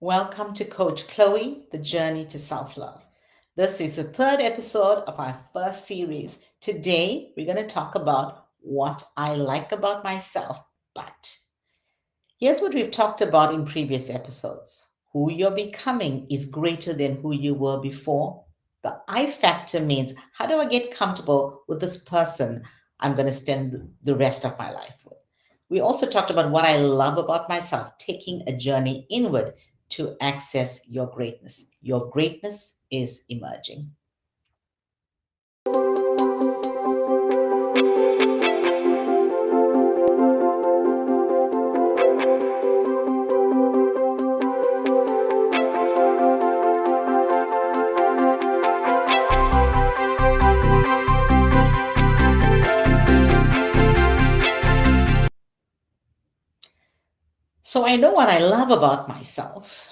Welcome to Coach Chloe, The Journey to Self Love. This is the third episode of our first series. Today, we're going to talk about what I like about myself, but here's what we've talked about in previous episodes. Who you're becoming is greater than who you were before. The I factor means how do I get comfortable with this person I'm going to spend the rest of my life with? We also talked about what I love about myself, taking a journey inward to access your greatness. Your greatness is emerging. So I know what I love about myself.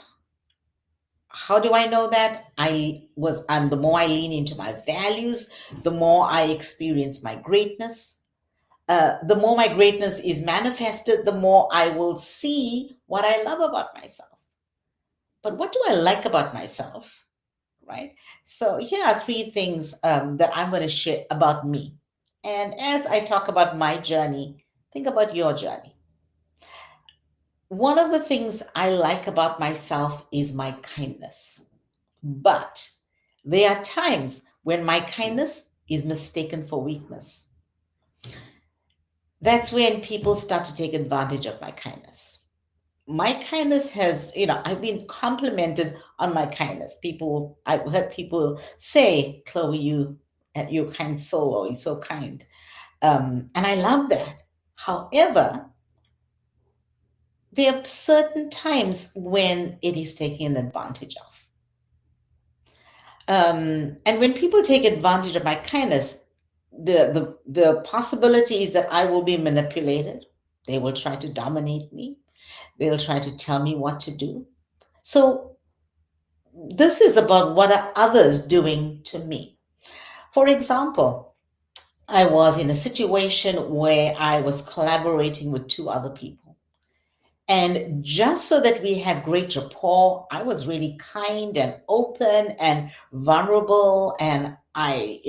How do I know that? I'm the more I lean into my values, the more I experience my greatness. The more my greatness is manifested, the more I will see what I love about myself. But what do I like about myself? Right? So here are three things that I'm going to share about me. And as I talk about my journey, think about your journey. One of the things I like about myself is my kindness. But there are times when my kindness is mistaken for weakness. That's when people start to take advantage of my kindness. My kindness I've been complimented on my kindness. I've heard people say, Chloe, you're a kind soul, or you're so kind. And I love that. However, there are certain times when it is taken advantage of. And when people take advantage of my kindness, the possibility is that I will be manipulated. They will try to dominate me. They'll try to tell me what to do. So this is about what are others doing to me. For example, I was in a situation where I was collaborating with two other people. And just so that we have great rapport, I was really kind and open and vulnerable. And I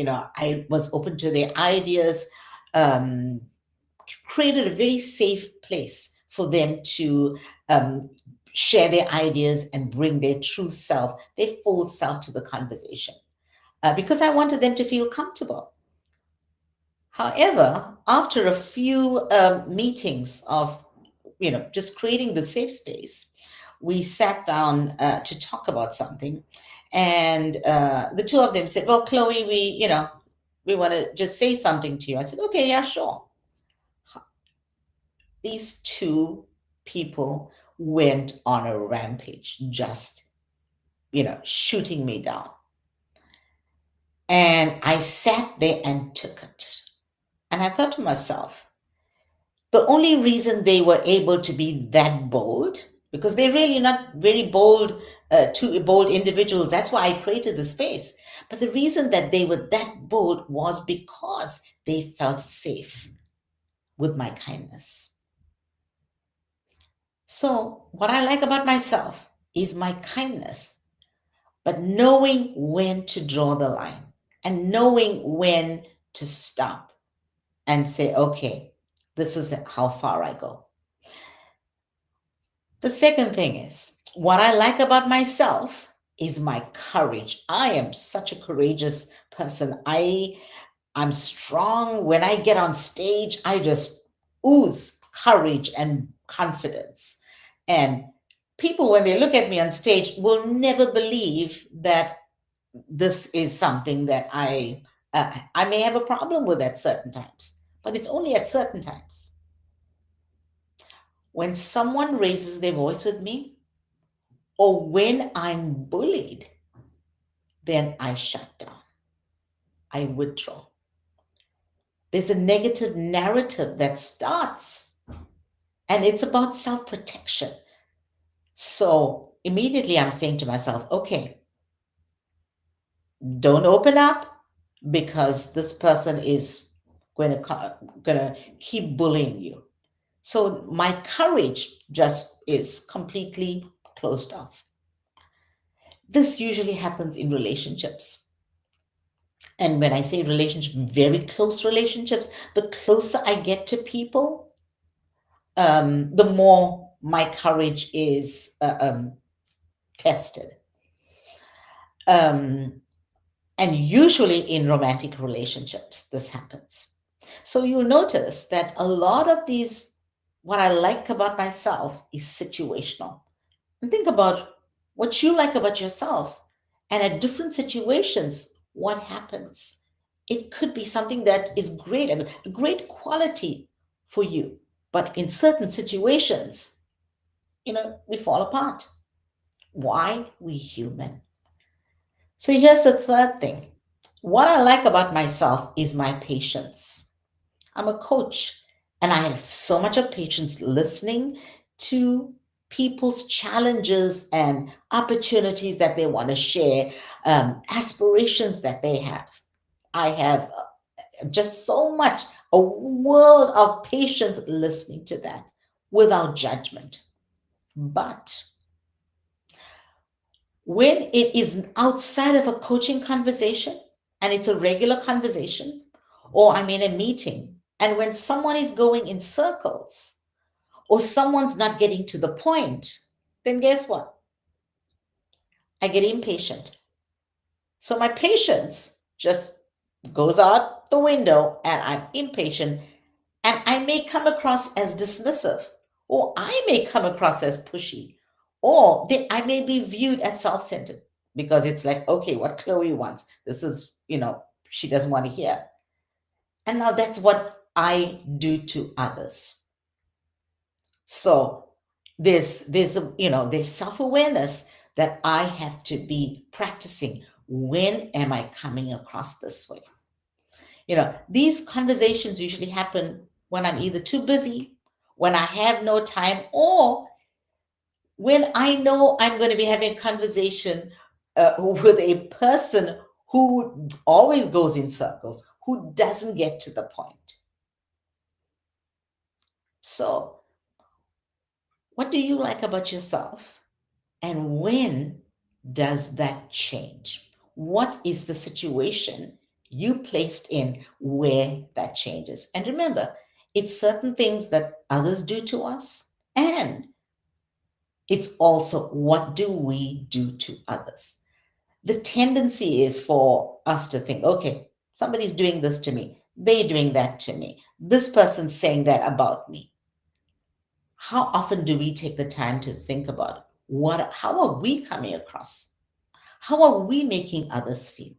was open to their ideas, um, created a very safe place for them to um, share their ideas and bring their true self, their full self to the conversation. Because I wanted them to feel comfortable. However, after a few meetings of just creating the safe space, we sat down to talk about something, and the two of them said, "Well, Chloe, we want to just say something to you." I said, "Okay, yeah, sure." These two people went on a rampage, just shooting me down, and I sat there and took it. And I thought to myself, the only reason they were able to be that bold, because they're really not very bold, two bold individuals. That's why I created the space. But the reason that they were that bold was because they felt safe with my kindness. So, what I like about myself is my kindness, but knowing when to draw the line and knowing when to stop and say, okay, this is how far I go. The second thing is what I like about myself is my courage. I am such a courageous person. I'm strong. When I get on stage, I just ooze courage and confidence. And people, when they look at me on stage, will never believe that this is something that I may have a problem with at certain times, but it's only at certain times. When someone raises their voice with me, or when I'm bullied, then I shut down. I withdraw. There's a negative narrative that starts, and it's about self protection. So immediately I'm saying to myself, okay, don't open up because this person is going to keep bullying you. So my courage just is completely closed off. This usually happens in relationships. And when I say relationship, very close relationships, the closer I get to people, the more my courage is tested. Um, and usually in romantic relationships, this happens. So you'll notice that a lot of these, what I like about myself is situational. And think about what you like about yourself. And at different situations, what happens? It could be something that is great and a great quality for you. But in certain situations, we fall apart. Why? We human. So here's the third thing. What I like about myself is my patience. I'm a coach and I have so much of patience listening to people's challenges and opportunities that they want to share, aspirations that they have. I have just so much, a world of patience listening to that without judgment. But when it is outside of a coaching conversation and it's a regular conversation, or I'm in a meeting, and when someone is going in circles or someone's not getting to the point, then guess what? I get impatient. So my patience just goes out the window and I'm impatient, and I may come across as dismissive, or I may come across as pushy, or I may be viewed as self centered because it's like, okay, what Chloe wants, this is, she doesn't want to hear. And now that's what I do to others. So there's self awareness that I have to be practicing. When am I coming across this way? These conversations usually happen when I'm either too busy, when I have no time, or when I know I'm going to be having a conversation with a person who always goes in circles, who doesn't get to the point. So, what do you like about yourself? And when does that change? What is the situation you placed in where that changes? And remember, it's certain things that others do to us, and it's also what do we do to others. The tendency is for us to think, okay, somebody's doing this to me, they're doing that to me, this person's saying that about me. How often do we take the time to think about how are we coming across? How are we making others feel?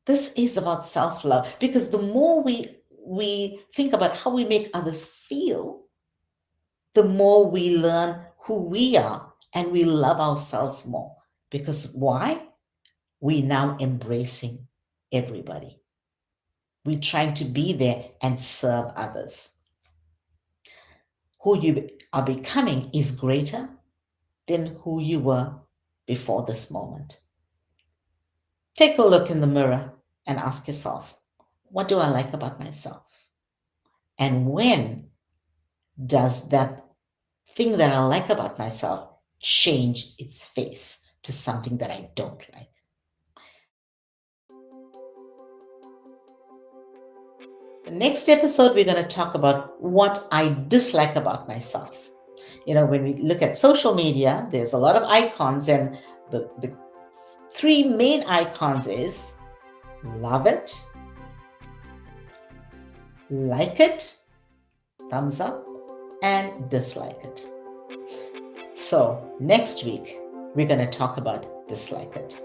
This is about self-love, because the more we think about how we make others feel, the more we learn who we are and we love ourselves more. Because why? We now embracing everybody. We're trying to be there and serve others. Who you are becoming is greater than who you were before this moment. Take a look in the mirror and ask yourself, what do I like about myself? And when does that thing that I like about myself change its face to something that I don't like? The next episode, we're going to talk about what I dislike about myself. When we look at social media, there's a lot of icons, and the three main icons is love it, like it, thumbs up, and dislike it. So next week, we're going to talk about dislike it.